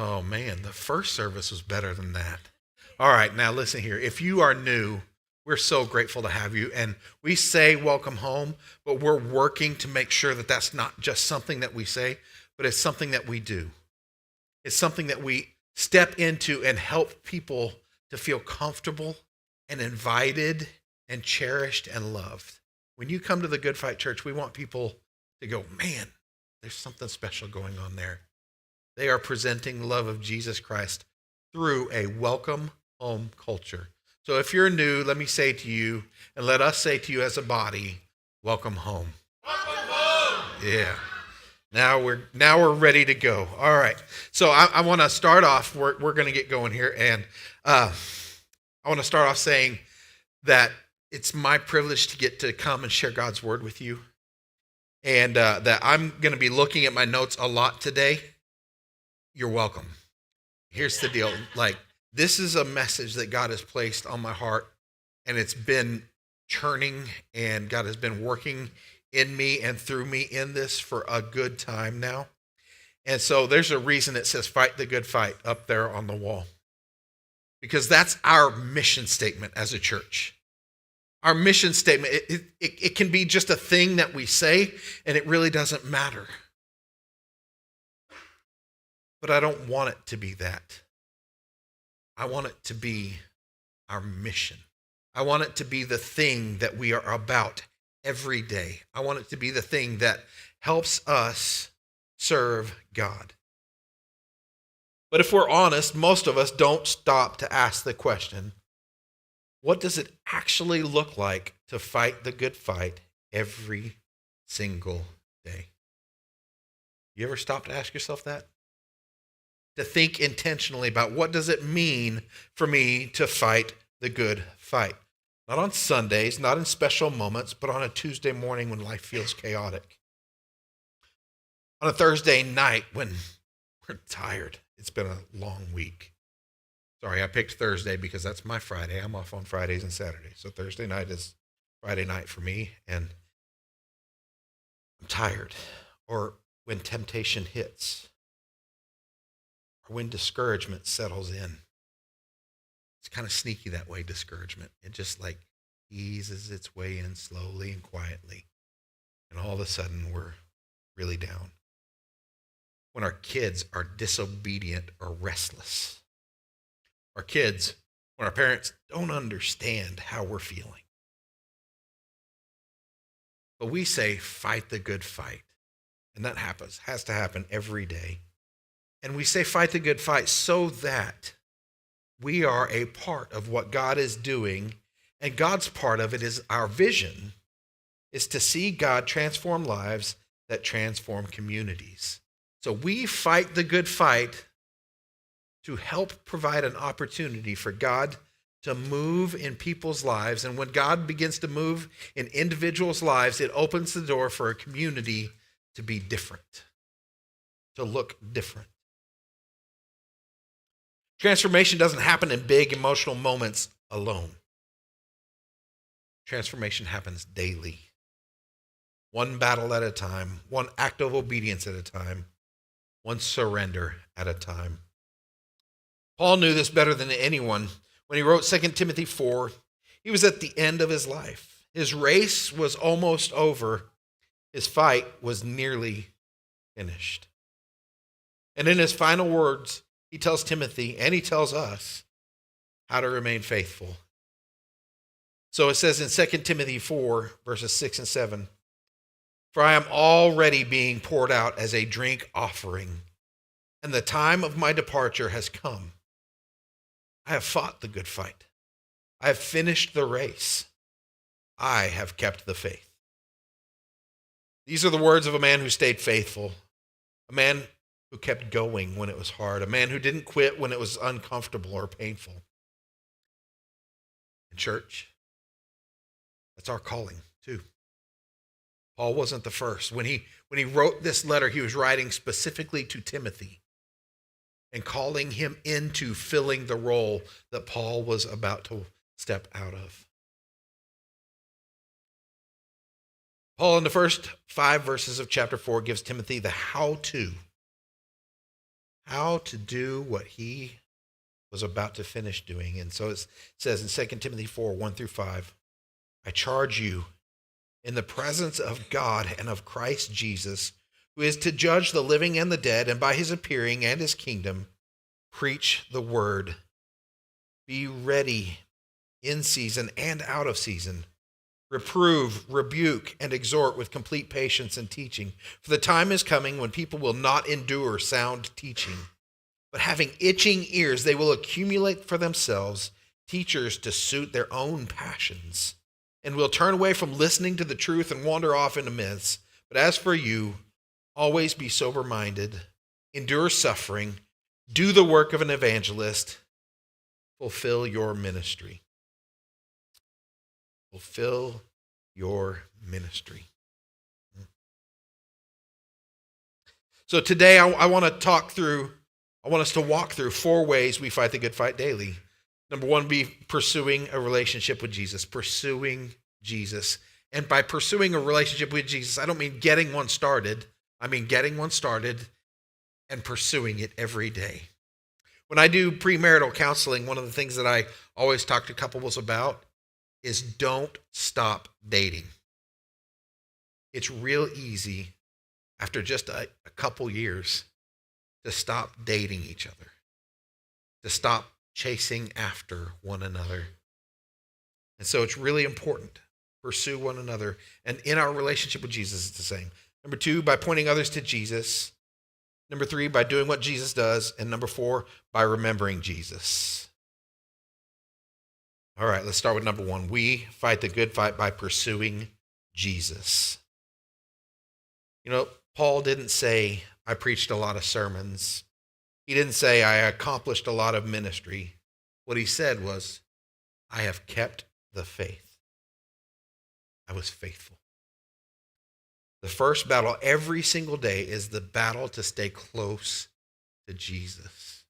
Oh, man, the first service was better than that. All right, now listen here. If you are new, we're so grateful to have you. And we say welcome home, but we're working to make sure that that's not just something that we say, but it's something that we do. It's something that we step into and help people to feel comfortable and invited and cherished and loved. When you come to the Good Fight Church, we want people to go, man, there's something special going on there. They are presenting the love of Jesus Christ through a welcome home culture. So if you're new, let me say to you, and let us say to you as a body, welcome home. Welcome home. Yeah. Now we're ready to go. All right. So I want to start off. We're going to get going here, and I want to start off saying that it's my privilege to get to come and share God's word with you, and that I'm going to be looking at my notes a lot today. You're welcome. Here's the deal. This is a message that God has placed on my heart, and it's been churning, and God has been working in me and through me in this for a good time now. And so there's a reason it says fight the good fight up there on the wall, because that's our mission statement as a church. Our mission statement, it can be just a thing that we say, and it really doesn't matter. But I don't want it to be that. I want it to be our mission. I want it to be the thing that we are about every day. I want it to be the thing that helps us serve God. But if we're honest, most of us don't stop to ask the question, what does it actually look like to fight the good fight every single day? You ever stop to ask yourself that? To think intentionally about what does it mean for me to fight the good fight? Not on Sundays, not in special moments, but on a Tuesday morning when life feels chaotic. On a Thursday night when we're tired. It's been a long week. Sorry, I picked Thursday because that's my Friday. I'm off on Fridays and Saturdays. So Thursday night is Friday night for me, and I'm tired. Or when temptation hits. When discouragement settles in. It's kind of sneaky that way, discouragement. It just eases its way in slowly and quietly. And all of a sudden, we're really down. When our kids are disobedient or restless. Our kids, when our parents don't understand how we're feeling. But we say, fight the good fight. And that has to happen every day. And we say fight the good fight so that we are a part of what God is doing. And God's part of it is our vision is to see God transform lives that transform communities. So we fight the good fight to help provide an opportunity for God to move in people's lives. And when God begins to move in individuals' lives, it opens the door for a community to be different, to look different. Transformation doesn't happen in big emotional moments alone. Transformation happens daily. One battle at a time, one act of obedience at a time, one surrender at a time. Paul knew this better than anyone. When he wrote 2 Timothy 4, he was at the end of his life. His race was almost over. His fight was nearly finished. And in his final words, he tells Timothy, and he tells us, how to remain faithful. So it says in 2 Timothy 4, verses 6 and 7, for I am already being poured out as a drink offering, and the time of my departure has come. I have fought the good fight. I have finished the race. I have kept the faith. These are the words of a man who stayed faithful, a man who kept going when it was hard, a man who didn't quit when it was uncomfortable or painful. In church, that's our calling too. Paul wasn't the first. When he wrote this letter, he was writing specifically to Timothy and calling him into filling the role that Paul was about to step out of. Paul, in the first 5 verses of chapter 4, gives Timothy the how-to how to do what he was about to finish doing. And so it says in 2 Timothy 4, 1 through 5, I charge you in the presence of God and of Christ Jesus, who is to judge the living and the dead, and by his appearing and his kingdom, preach the word. Be ready in season and out of season. Reprove, rebuke, and exhort with complete patience and teaching. For the time is coming when people will not endure sound teaching, but having itching ears, they will accumulate for themselves teachers to suit their own passions, and will turn away from listening to the truth and wander off into myths. But as for you, always be sober-minded, endure suffering, do the work of an evangelist, fulfill your ministry. Fulfill your ministry. So today I want us to walk through 4 ways we fight the good fight daily. Number 1, be pursuing a relationship with Jesus. Pursuing Jesus. And by pursuing a relationship with Jesus, I don't mean getting one started. I mean getting one started and pursuing it every day. When I do premarital counseling, one of the things that I always talk to couples about is don't stop dating. It's real easy after just a couple years to stop dating each other, to stop chasing after one another. And so it's really important. Pursue one another. And in our relationship with Jesus, it's the same. Number 2, by pointing others to Jesus. Number 3, by doing what Jesus does. And number 4, by remembering Jesus. All right, let's start with number 1. We fight the good fight by pursuing Jesus. You know, Paul didn't say, I preached a lot of sermons. He didn't say, I accomplished a lot of ministry. What he said was, I have kept the faith. I was faithful. The first battle every single day is the battle to stay close to Jesus.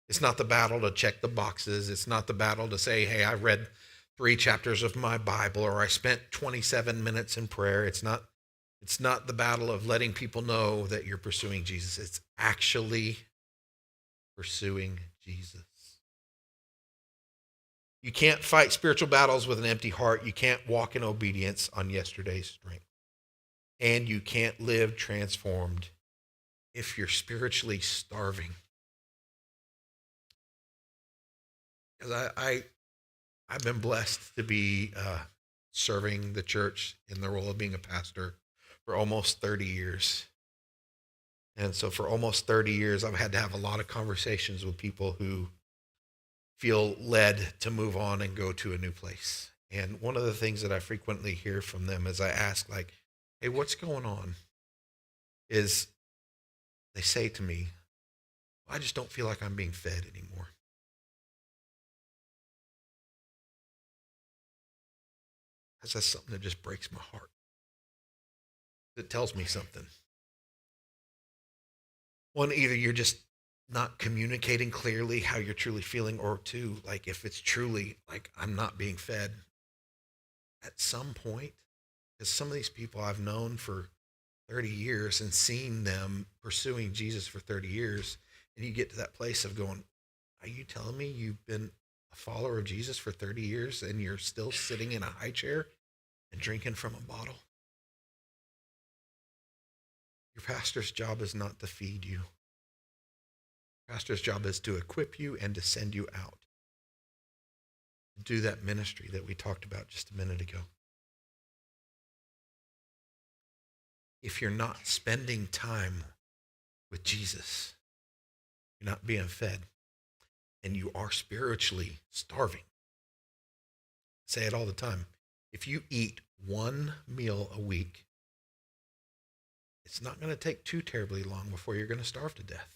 It's not the battle to check the boxes. It's not the battle to say, hey, I read 3 chapters of my Bible, or I spent 27 minutes in prayer. It's not the battle of letting people know that you're pursuing Jesus. It's actually pursuing Jesus. You can't fight spiritual battles with an empty heart. You can't walk in obedience on yesterday's strength. And you can't live transformed if you're spiritually starving. Because I've been blessed to be serving the church in the role of being a pastor for almost 30 years. And so for almost 30 years, I've had to have a lot of conversations with people who feel led to move on and go to a new place. And one of the things that I frequently hear from them as I ask, like, hey, what's going on? Is they say to me, I just don't feel like I'm being fed anymore. That's something that just breaks my heart. It tells me something. One, either you're just not communicating clearly how you're truly feeling, or 2, like if it's truly like I'm not being fed, at some point, because some of these people I've known for 30 years and seen them pursuing Jesus for 30 years, and you get to that place of going, are you telling me you've been a follower of Jesus for 30 years and you're still sitting in a high chair and drinking from a bottle? Your pastor's job is not to feed you. Your pastor's job is to equip you and to send you out. Do that ministry that we talked about just a minute ago. If you're not spending time with Jesus, you're not being fed, and you are spiritually starving. I say it all the time. If you eat 1 meal a week, it's not going to take too terribly long before you're going to starve to death.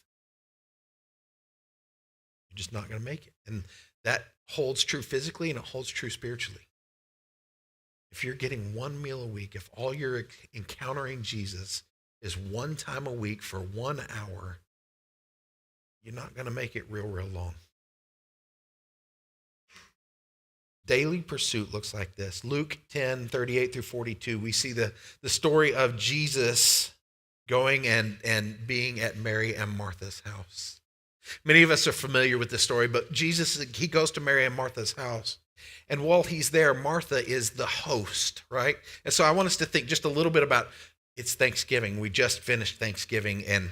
You're just not going to make it. And that holds true physically, and it holds true spiritually. If you're getting 1 meal a week, if all you're encountering Jesus is 1 time a week for 1 hour, you're not going to make it real long. Daily pursuit looks like this. Luke 10, 38 through 42, we see the story of Jesus going and being at Mary and Martha's house. Many of us are familiar with this story, but Jesus, he goes to Mary and Martha's house. And while he's there, Martha is the host, right? And so I want us to think just a little bit about, it's Thanksgiving. We just finished Thanksgiving, and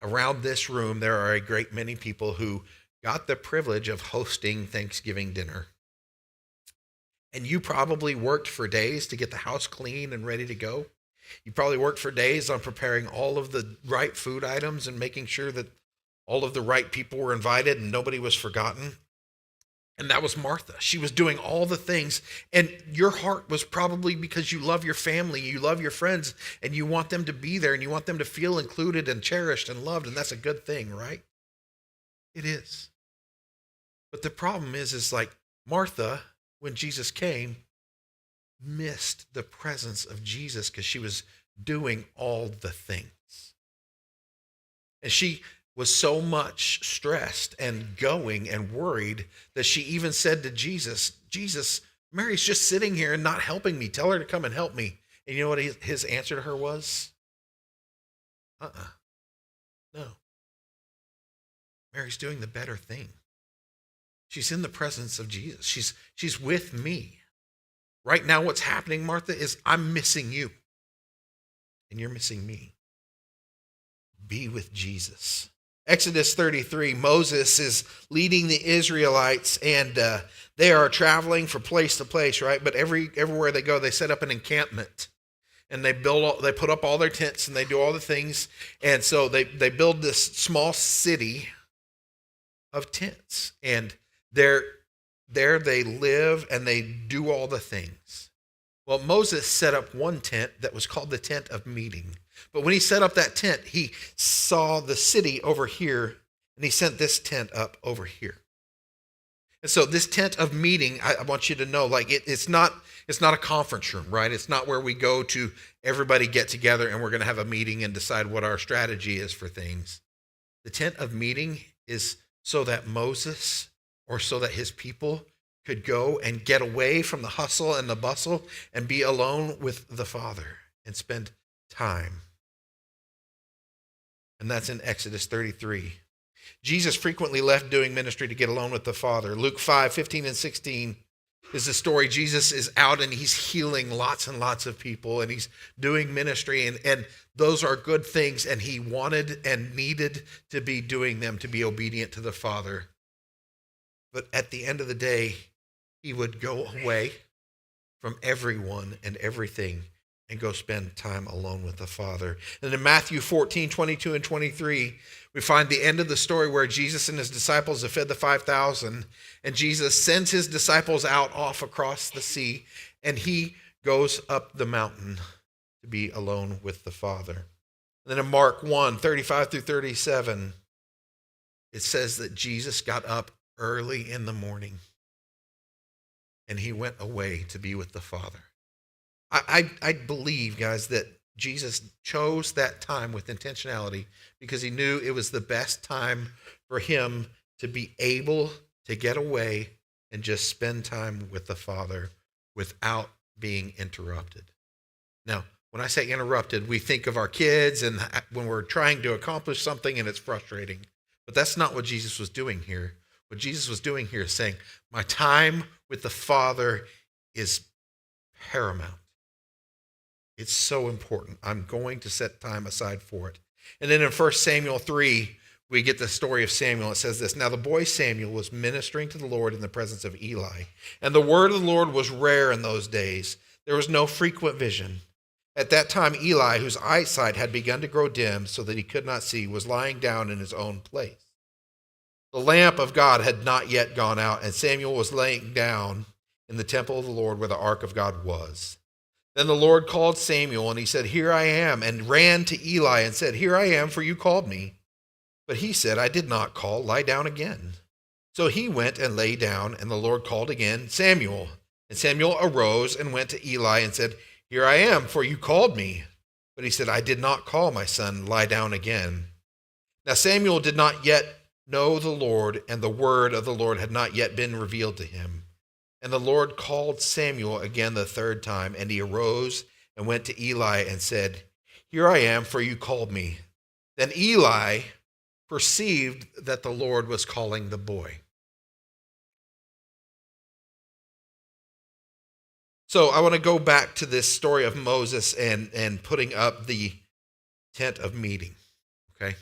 around this room, there are a great many people who got the privilege of hosting Thanksgiving dinner. And you probably worked for days to get the house clean and ready to go. You probably worked for days on preparing all of the right food items and making sure that all of the right people were invited and nobody was forgotten. And that was Martha. She was doing all the things. And your heart was probably because you love your family, you love your friends, and you want them to be there and you want them to feel included and cherished and loved. And that's a good thing, right? It is. But the problem is like Martha, when Jesus came, missed the presence of Jesus because she was doing all the things. And she was so much stressed and going and worried that she even said to Jesus, Jesus, Mary's just sitting here and not helping me. Tell her to come and help me. And you know what his answer to her was? No. Mary's doing the better thing. She's in the presence of Jesus. She's with me. Right now, what's happening, Martha, is I'm missing you. And you're missing me. Be with Jesus. Exodus 33, Moses is leading the Israelites, and they are traveling from place to place, right? But everywhere they go, they set up an encampment. And they put up all their tents, and they do all the things. And so they build this small city of tents. And there they live and they do all the things. Well, Moses set up one tent that was called the tent of meeting. But when he set up that tent, he saw the city over here and he sent this tent up over here. And so this tent of meeting, I want you to know, like it's not a conference room, right? It's not where we go to everybody get together and we're going to have a meeting and decide what our strategy is for things. The tent of meeting is so that Moses or so that his people could go and get away from the hustle and the bustle and be alone with the Father and spend time. And that's in Exodus 33. Jesus frequently left doing ministry to get alone with the Father. Luke 5:15 and 16 is the story. Jesus is out and he's healing lots and lots of people and he's doing ministry, and those are good things, and he wanted and needed to be doing them to be obedient to the Father. But at the end of the day, he would go away from everyone and everything and go spend time alone with the Father. And in Matthew 14:22 and 23, we find the end of the story where Jesus and his disciples have fed the 5,000, and Jesus sends his disciples out off across the sea, and he goes up the mountain to be alone with the Father. And then in Mark 1:35 through 37, it says that Jesus got up early in the morning and he went away to be with the Father. I believe, guys, that Jesus chose that time with intentionality because he knew it was the best time for him to be able to get away and just spend time with the Father without being interrupted. Now, when I say interrupted, we think of our kids and when we're trying to accomplish something and it's frustrating. But that's not what Jesus was doing here. What Jesus was doing here is saying, my time with the Father is paramount. It's so important. I'm going to set time aside for it. And then in 1 Samuel 3, we get the story of Samuel. It says this: Now the boy Samuel was ministering to the Lord in the presence of Eli. And the word of the Lord was rare in those days. There was no frequent vision. At that time, Eli, whose eyesight had begun to grow dim so that he could not see, was lying down in his own place. The lamp of God had not yet gone out, and Samuel was laying down in the temple of the Lord where the ark of God was. Then the Lord called Samuel, and he said, Here I am, and ran to Eli and said, Here I am, for you called me. But he said, I did not call, lie down again. So he went and lay down, and the Lord called again, Samuel. And Samuel arose and went to Eli and said, Here I am, for you called me. But he said, I did not call, my son, lie down again. Now Samuel did not yet know the Lord, and the word of the Lord had not yet been revealed to him. And the Lord called Samuel again the third time, and he arose and went to Eli and said, Here I am, for you called me." Then Eli perceived that the Lord was calling the boy. So I want to go back to this story of Moses and putting up the tent of meeting, okay?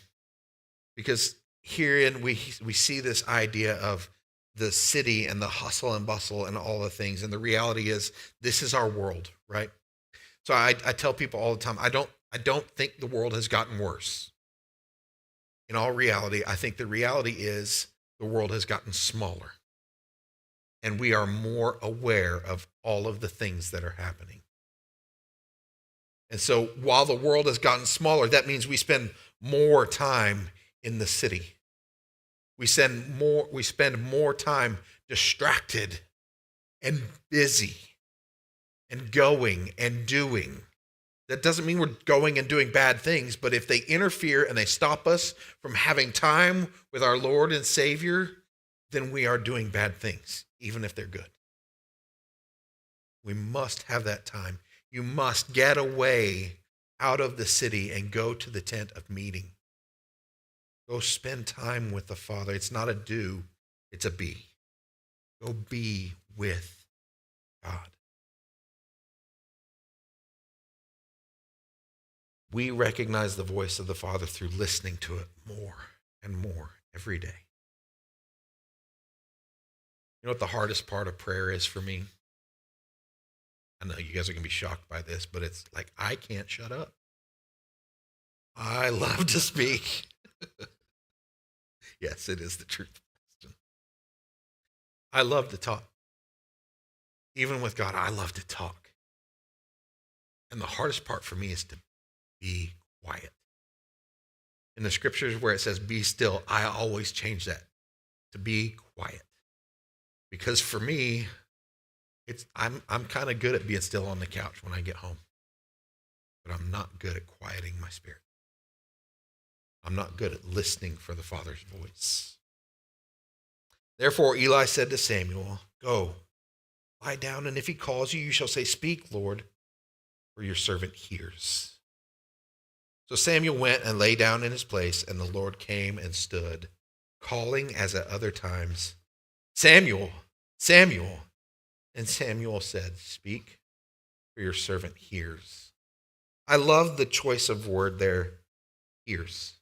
Because herein we see this idea of the city and the hustle and bustle and all the things. And the reality is this is our world, right? So I tell people all the time, I don't think the world has gotten worse. In all reality, I think the reality is the world has gotten smaller. And we are more aware of all of the things that are happening. And so while the world has gotten smaller, that means we spend more time in the city. We spend more time distracted and busy and going and doing. That doesn't mean we're going and doing bad things, but if they interfere and they stop us from having time with our Lord and Savior, then we are doing bad things, even if they're good. We must have that time. You must get away out of the city and go to the tent of meeting. Go spend time with the Father. It's not a do, it's a be. Go be with God. We recognize the voice of the Father through listening to it more and more every day. You know what the hardest part of prayer is for me? I know you guys are going to be shocked by this, but it's like I can't shut up. I love to speak. Yes, it is the truth. I love to talk. Even with God, I love to talk. And the hardest part for me is to be quiet. In the scriptures where it says be still, I always change that to be quiet. Because for me, I'm kind of good at being still on the couch when I get home. But I'm not good at quieting my spirit. I'm not good at listening for the Father's voice. Therefore Eli said to Samuel, "Go, lie down, and if he calls you, you shall say, 'Speak, Lord, for your servant hears.'" So Samuel went and lay down in his place, and the Lord came and stood, calling as at other times, "Samuel, Samuel." And Samuel said, "Speak, for your servant hears." I love the choice of word there, hears,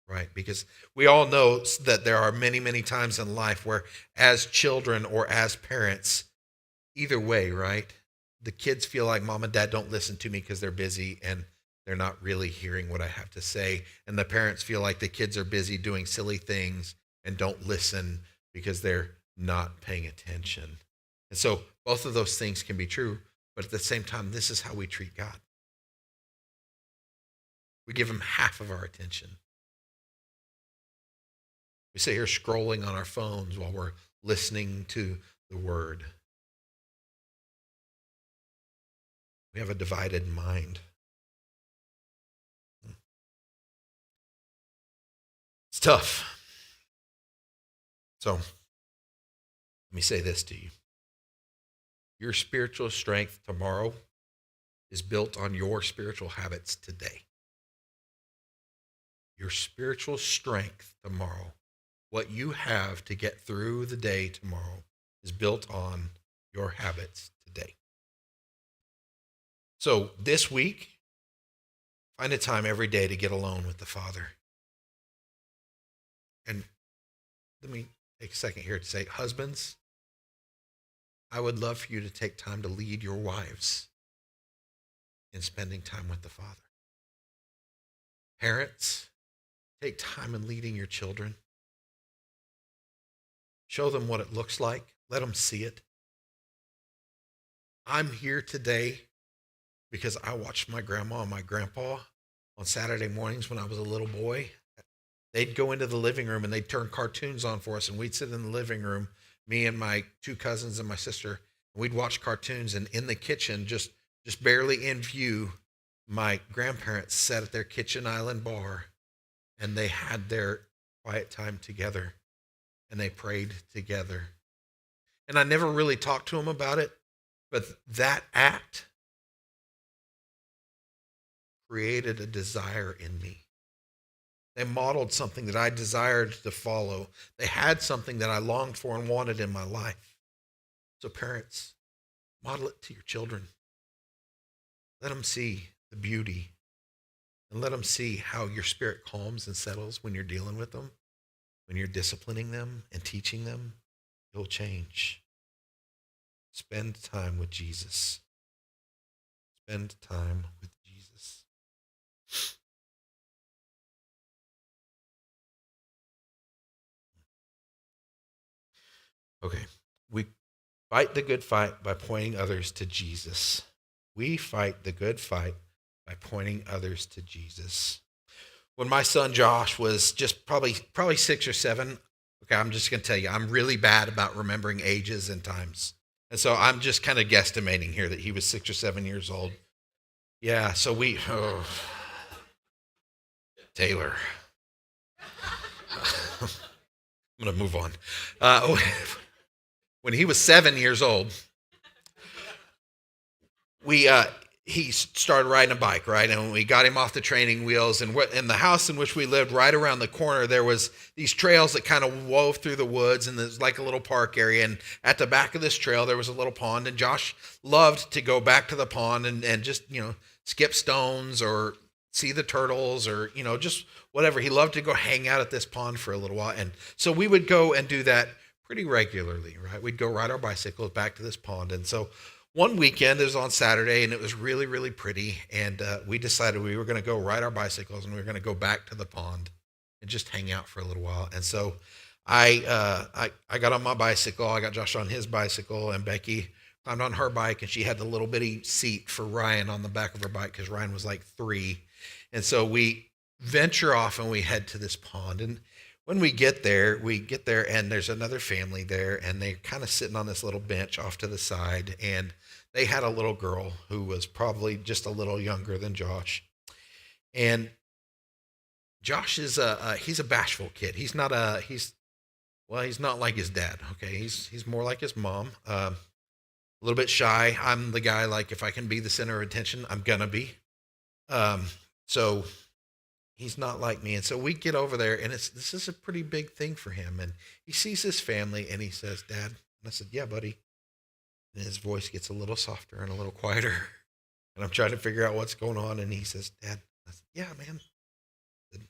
right? Because we all know that there are many, many times in life where as children or as parents, either way, right? The kids feel like mom and dad don't listen to me because they're busy and they're not really hearing what I have to say. And the parents feel like the kids are busy doing silly things and don't listen because they're not paying attention. And so both of those things can be true, but at the same time, this is how we treat God. We give him half of our attention. We sit here scrolling on our phones while we're listening to the word. We have a divided mind. It's tough. So, let me say this to you. Your spiritual strength tomorrow is built on your spiritual habits today. Your spiritual strength tomorrow, what you have to get through the day tomorrow, is built on your habits today. So this week, find a time every day to get alone with the Father. And let me take a second here to say, husbands, I would love for you to take time to lead your wives in spending time with the Father. Parents, take time in leading your children. Show them what it looks like. Let them see it. I'm here today because I watched my grandma and my grandpa on Saturday mornings when I was a little boy. They'd go into the living room and they'd turn cartoons on for us, and we'd sit in the living room, me and my two cousins and my sister, and we'd watch cartoons. And in the kitchen, just barely in view, my grandparents sat at their kitchen island bar, and they had their quiet time together, and they prayed together. And I never really talked to them about it, but that act created a desire in me. They modeled something that I desired to follow. They had something that I longed for and wanted in my life. So parents, model it to your children. Let them see the beauty and let them see how your spirit calms and settles when you're dealing with them, when you're disciplining them and teaching them. You'll change. Spend time with Jesus. Spend time with Jesus. Okay, we fight the good fight by pointing others to Jesus. We fight the good fight by pointing others to Jesus. When my son Josh was just probably 6 or 7, okay, I'm just going to tell you, I'm really bad about remembering ages and times. And so I'm just kind of guesstimating here that he was 6 or 7 years old. Yeah, so Taylor. I'm going to move on. When he was 7 years old, he started riding a bike, right? And when we got him off the training wheels, and in the house in which we lived, right around the corner, there was these trails that kind of wove through the woods, and there's like a little park area. And at the back of this trail, there was a little pond, and Josh loved to go back to the pond and just, skip stones or see the turtles or, just whatever. He loved to go hang out at this pond for a little while. And so we would go and do that pretty regularly, right? We'd go ride our bicycles back to this pond. And so one weekend, it was on Saturday, and it was really, really pretty. And we decided we were going to go ride our bicycles, and we were going to go back to the pond and just hang out for a little while. And so I got on my bicycle. I got Josh on his bicycle, and Becky climbed on her bike, and she had the little bitty seat for Ryan on the back of her bike because Ryan was like 3. And so we venture off, and we head to this pond. And when we get there, and there's another family there, and they're kind of sitting on this little bench off to the side, and they had a little girl who was probably just a little younger than Josh. And Josh is he's a bashful kid. He's not like his dad. Okay, he's more like his mom. A little bit shy. I'm the guy, like, if I can be the center of attention, I'm gonna be. So he's not like me. And so we get over there, and this is a pretty big thing for him. And he sees his family, and he says, "Dad." And I said, "Yeah, buddy." And his voice gets a little softer and a little quieter. And I'm trying to figure out what's going on. And he says, "Dad." I said, "Yeah, man." I said,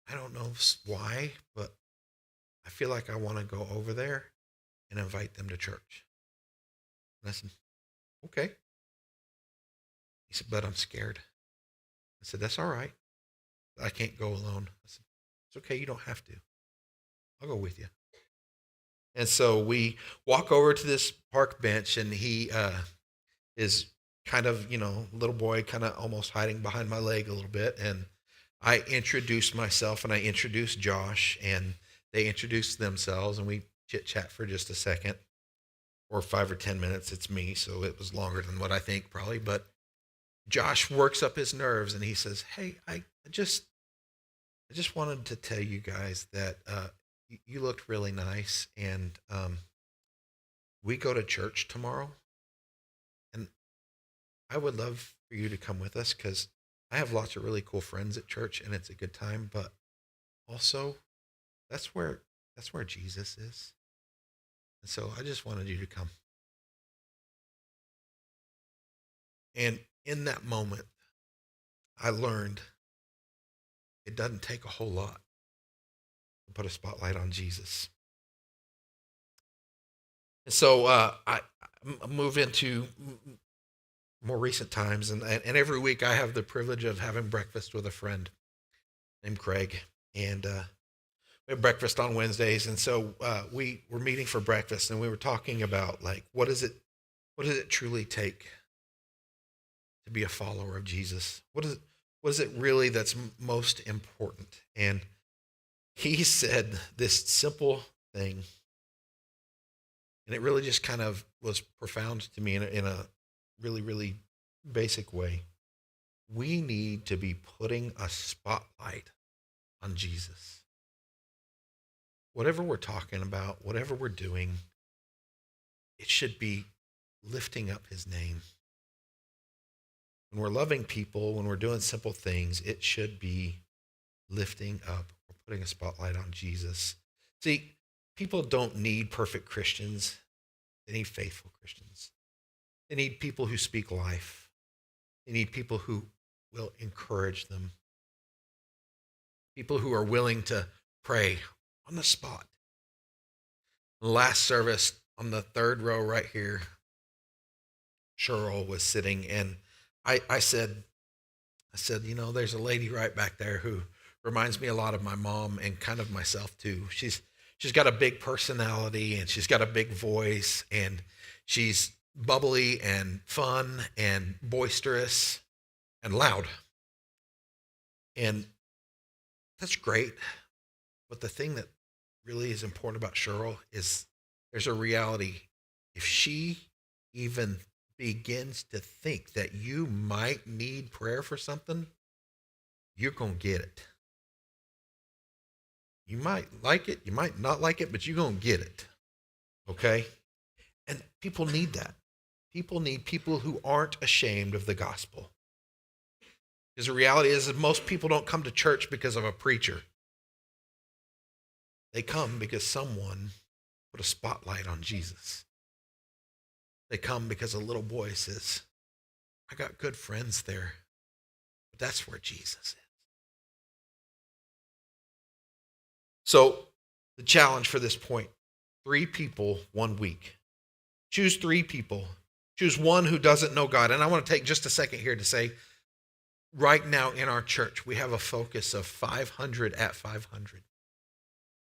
"I don't know why, but I feel like I want to go over there and invite them to church." And I said, "Okay." He said, "But I'm scared." I said, "That's all right. I can't go alone." I said, "It's okay. You don't have to. I'll go with you." And so we walk over to this park bench, and he is kind of, little boy, kind of almost hiding behind my leg a little bit. And I introduced myself, and I introduced Josh, and they introduced themselves, and we chit-chat for just a second, or 5 or 10 minutes. It's me, so it was longer than what I think probably. But Josh works up his nerves, and he says, "Hey, I just wanted to tell you guys that you looked really nice, and we go to church tomorrow, and I would love for you to come with us because I have lots of really cool friends at church, and it's a good time. But also, that's where Jesus is, and so I just wanted you to come." And in that moment, I learned it doesn't take a whole lot to put a spotlight on Jesus. And so I move into more recent times, and every week I have the privilege of having breakfast with a friend named Craig, and we have breakfast on Wednesdays. And so we were meeting for breakfast, and we were talking about, like, what does it truly take to be a follower of Jesus? What is it really that's most important? And he said this simple thing, and it really just kind of was profound to me in a really, really basic way. We need to be putting a spotlight on Jesus. Whatever we're talking about, whatever we're doing, it should be lifting up his name. When we're loving people, when we're doing simple things, it should be lifting up or putting a spotlight on Jesus. See, people don't need perfect Christians. They need faithful Christians. They need people who speak life. They need people who will encourage them. People who are willing to pray on the spot. The last service on the third row right here, Cheryl was sitting, and I said, there's a lady right back there who reminds me a lot of my mom and kind of myself too. She's got a big personality, and she's got a big voice, and she's bubbly and fun and boisterous and loud. And that's great. But the thing that really is important about Cheryl is there's a reality. If she even begins to think that you might need prayer for something, you're going to get it. You might like it, you might not like it, but you're going to get it. Okay? And people need that. People need people who aren't ashamed of the gospel. Because the reality is that most people don't come to church because of a preacher. They come because someone put a spotlight on Jesus. They come because a little boy says, I got good friends there, but that's where Jesus is. So the challenge for this point, 3 people, 1 week. Choose 3 people. Choose one who doesn't know God. And I want to take just a second here to say, right now in our church, we have a focus of 500 at 500.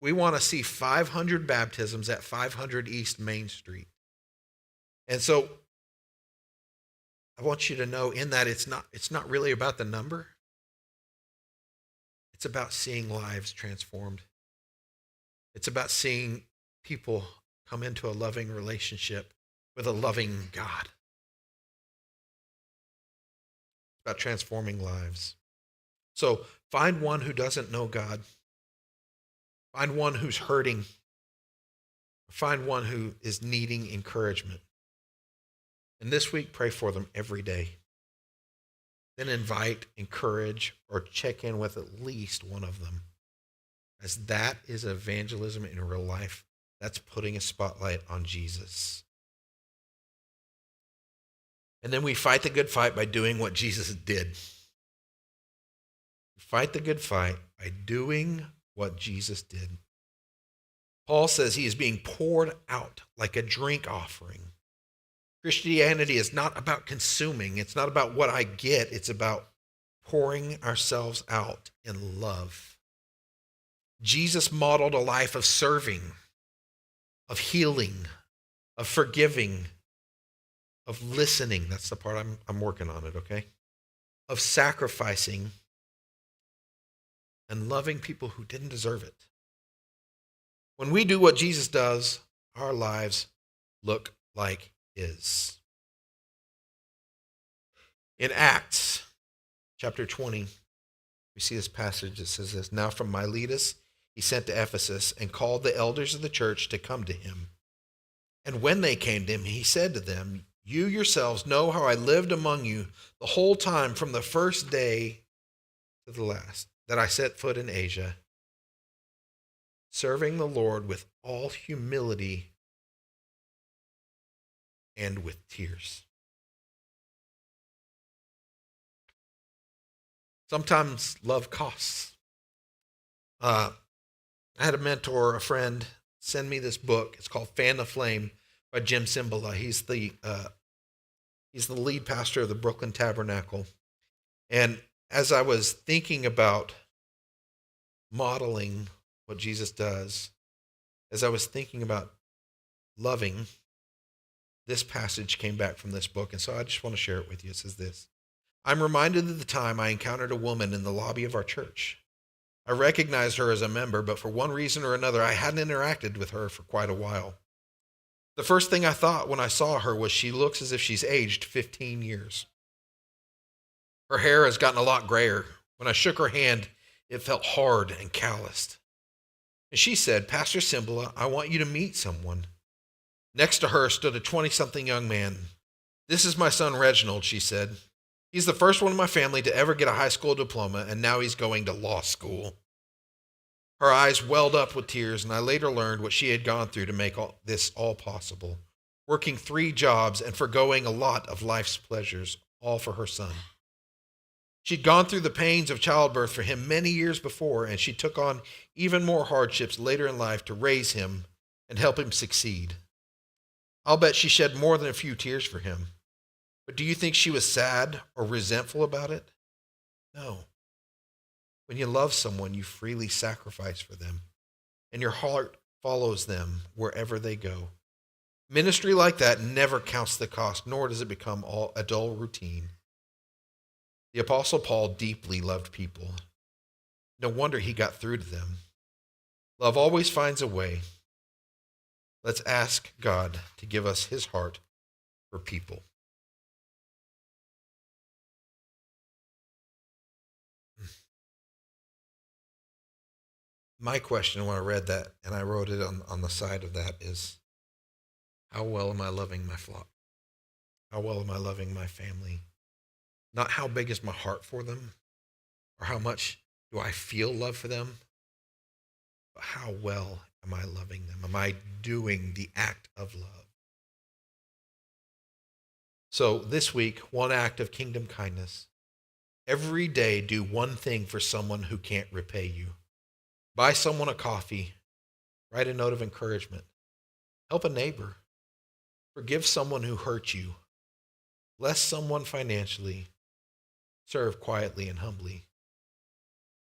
We want to see 500 baptisms at 500 East Main Street. And so I want you to know in that it's not really about the number. It's about seeing lives transformed. It's about seeing people come into a loving relationship with a loving God. It's about transforming lives. So find one who doesn't know God. Find one who's hurting. Find one who is needing encouragement. And this week, pray for them every day. Then invite, encourage, or check in with at least one of them. As that is evangelism in real life. That's putting a spotlight on Jesus. And then we fight the good fight by doing what Jesus did. Fight the good fight by doing what Jesus did. Paul says he is being poured out like a drink offering. Christianity is not about consuming. It's not about what I get. It's about pouring ourselves out in love. Jesus modeled a life of serving, of healing, of forgiving, of listening. That's the part I'm working on it, okay? Of sacrificing and loving people who didn't deserve it. When we do what Jesus does, our lives look like his. In Acts chapter 20, we see this passage that says this, Now from Miletus he sent to Ephesus and called the elders of the church to come to him. And when they came to him, he said to them, You yourselves know how I lived among you the whole time from the first day to the last that I set foot in Asia, serving the Lord with all humility and with tears. Sometimes love costs. I had a mentor, a friend, send me this book. It's called Fan the Flame by Jim Cymbala. He's the lead pastor of the Brooklyn Tabernacle. And as I was thinking about modeling what Jesus does, as I was thinking about loving, this passage came back from this book, and so I just want to share it with you. It says this, I'm reminded of the time I encountered a woman in the lobby of our church. I recognized her as a member, but for one reason or another, I hadn't interacted with her for quite a while. The first thing I thought when I saw her was she looks as if she's aged 15 years. Her hair has gotten a lot grayer. When I shook her hand, it felt hard and calloused. And she said, Pastor Cymbala, I want you to meet someone. Next to her stood a 20-something young man. This is my son Reginald, she said. He's the first one in my family to ever get a high school diploma, and now he's going to law school. Her eyes welled up with tears, and I later learned what she had gone through to make this all possible. Working 3 jobs and forgoing a lot of life's pleasures, all for her son. She'd gone through the pains of childbirth for him many years before, and she took on even more hardships later in life to raise him and help him succeed. I'll bet she shed more than a few tears for him. But do you think she was sad or resentful about it? No. When you love someone, you freely sacrifice for them, and your heart follows them wherever they go. Ministry like that never counts the cost, nor does it become a dull routine. The Apostle Paul deeply loved people. No wonder he got through to them. Love always finds a way. Let's ask God to give us his heart for people. My question when I read that, and I wrote it on the side of that, is how well am I loving my flock? How well am I loving my family? Not how big is my heart for them, or how much do I feel love for them, but how well am I loving them? Am I doing the act of love? So this week, one act of kingdom kindness. Every day, do one thing for someone who can't repay you. Buy someone a coffee. Write a note of encouragement. Help a neighbor. Forgive someone who hurt you. Bless someone financially. Serve quietly and humbly.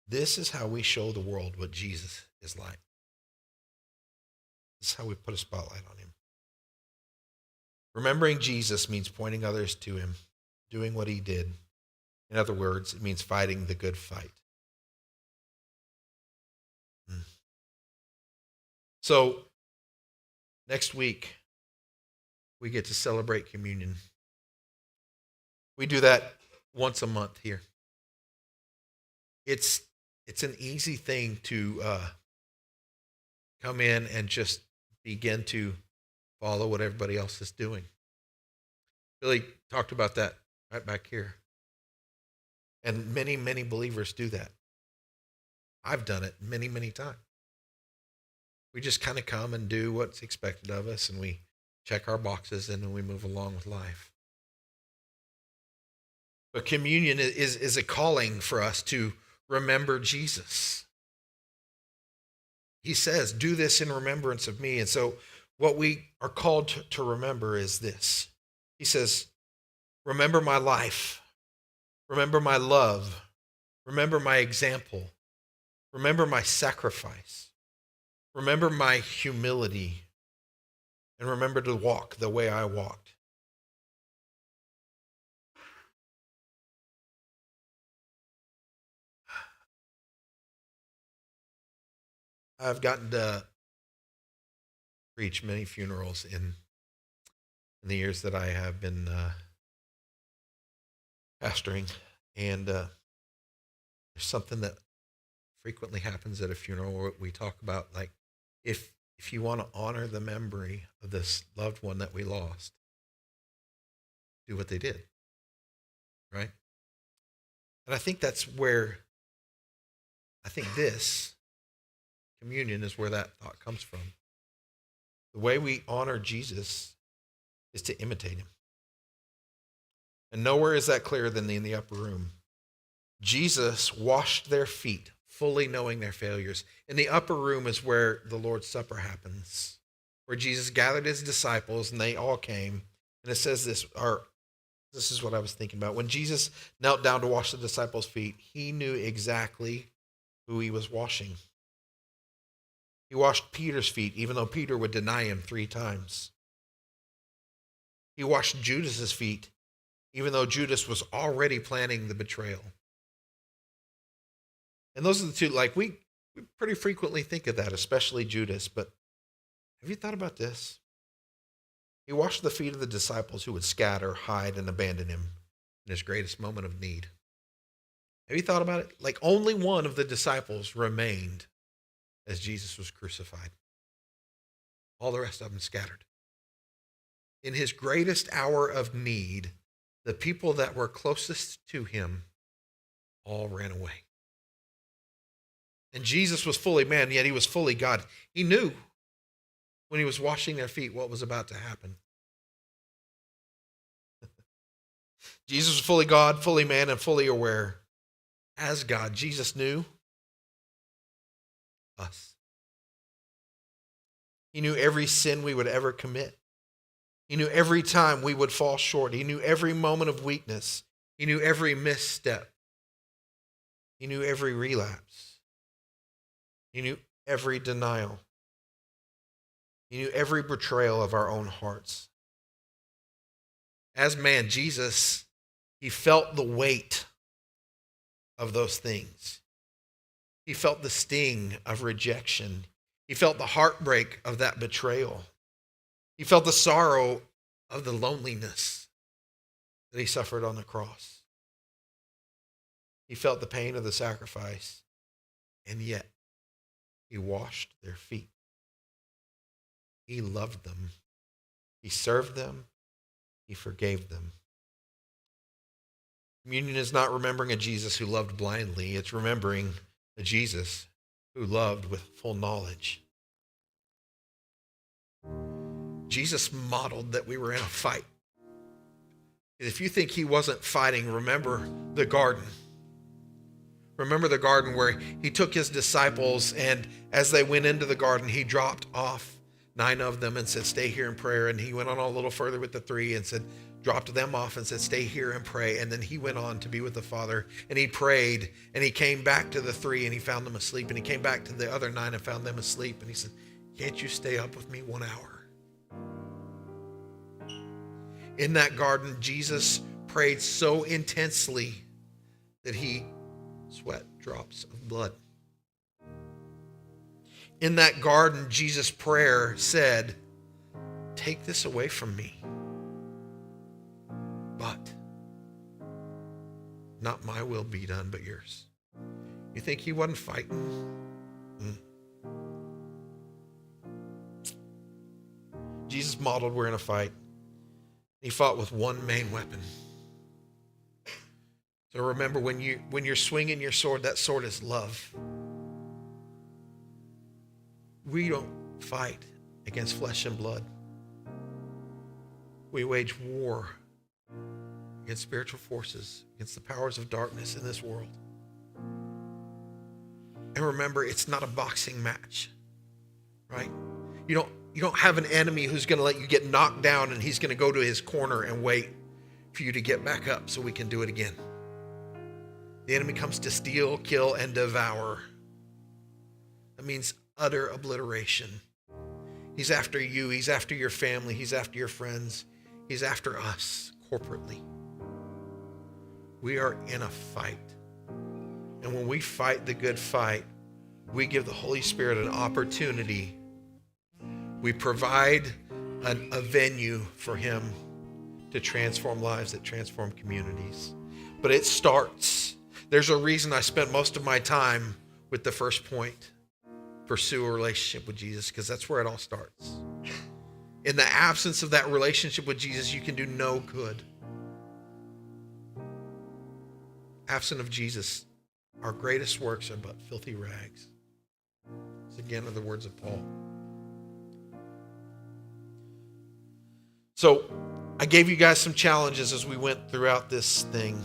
This is how we show the world what Jesus is like. This is how we put a spotlight on him. Remembering Jesus means pointing others to him, doing what he did. In other words, it means fighting the good fight. So, next week, we get to celebrate communion. We do that once a month here. It's an easy thing to come in and just begin to follow what everybody else is doing. Billy talked about that right back here. And many, many believers do that. I've done it many, many times. We just kind of come and do what's expected of us, and we check our boxes, and then we move along with life. But communion is a calling for us to remember Jesus. He says, do this in remembrance of me. And so what we are called to remember is this. He says, remember my life. Remember my love. Remember my example. Remember my sacrifice. Remember my humility. And remember to walk the way I walked. I've gotten to preach many funerals in the years that I have been pastoring, and there's something that frequently happens at a funeral where we talk about, like, if you want to honor the memory of this loved one that we lost, do what they did, right? And I think that's where, I think this communion is where that thought comes from. The way we honor Jesus is to imitate him. And nowhere is that clearer than in the upper room. Jesus washed their feet, fully knowing their failures. In the upper room is where the Lord's Supper happens, where Jesus gathered his disciples, and they all came. And it says this, or this is what I was thinking about. When Jesus knelt down to wash the disciples' feet, he knew exactly who he was washing. He washed Peter's feet, even though Peter would deny him 3 times. He washed Judas's feet, even though Judas was already planning the betrayal. And those are the two, like, we pretty frequently think of that, especially Judas, but have you thought about this? He washed the feet of the disciples who would scatter, hide, and abandon him in his greatest moment of need. Have you thought about it? Like, only one of the disciples remained as Jesus was crucified. All the rest of them scattered. In his greatest hour of need, the people that were closest to him all ran away. And Jesus was fully man, yet he was fully God. He knew when he was washing their feet what was about to happen. Jesus was fully God, fully man, and fully aware. As God, Jesus knew us. He knew every sin we would ever commit. He knew every time we would fall short. He knew every moment of weakness. He knew every misstep. He knew every relapse. He knew every denial. He knew every betrayal of our own hearts. As man, Jesus, he felt the weight of those things. He felt the sting of rejection. He felt the heartbreak of that betrayal. He felt the sorrow of the loneliness that he suffered on the cross. He felt the pain of the sacrifice, and yet he washed their feet. He loved them. He served them. He forgave them. Communion is not remembering a Jesus who loved blindly. It's remembering a Jesus who loved with full knowledge. Jesus modeled that we were in a fight. If you think he wasn't fighting, remember the garden. Remember the garden where he took his disciples, and as they went into the garden, he dropped off 9 of them and said, stay here and pray. And he went on a little further with the 3 and said, dropped them off and said, stay here and pray. And then he went on to be with the Father, and he prayed, and he came back to the 3 and he found them asleep, and he came back to the other 9 and found them asleep. And he said, can't you stay up with me 1 hour? In that garden, Jesus prayed so intensely that he sweat drops of blood. In that garden, Jesus' prayer said, take this away from me, but not my will be done, but yours. You think he wasn't fighting? Jesus modeled we're in a fight. He fought with one main weapon. So remember, when you're swinging your sword, that sword is love. We don't fight against flesh and blood. We wage war against spiritual forces, against the powers of darkness in this world. And remember, it's not a boxing match, right? You don't have an enemy who's going to let you get knocked down and he's going to go to his corner and wait for you to get back up so we can do it again. The enemy comes to steal, kill, and devour. That means utter obliteration. He's after you. He's after your family. He's after your friends. He's after us corporately. We are in a fight. And when we fight the good fight, we give the Holy Spirit an opportunity. We provide a venue for him to transform lives, that transform communities. But it starts. There's a reason I spent most of my time with the first point. Pursue a relationship with Jesus, because that's where it all starts. In the absence of that relationship with Jesus, you can do no good. Absent of Jesus, our greatest works are but filthy rags. It's again are the words of Paul. So I gave you guys some challenges as we went throughout this thing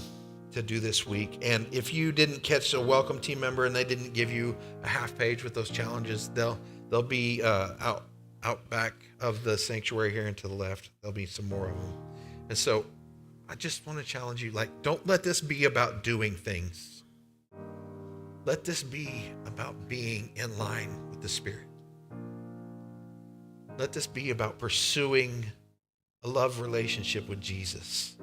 to do this week. And if you didn't catch a welcome team member and they didn't give you a half page with those challenges, they'll be out back of the sanctuary here and to the left. There'll be some more of them. And so I just want to challenge you, don't let this be about doing things. Let this be about being in line with the Spirit. Let this be about pursuing a love relationship with Jesus.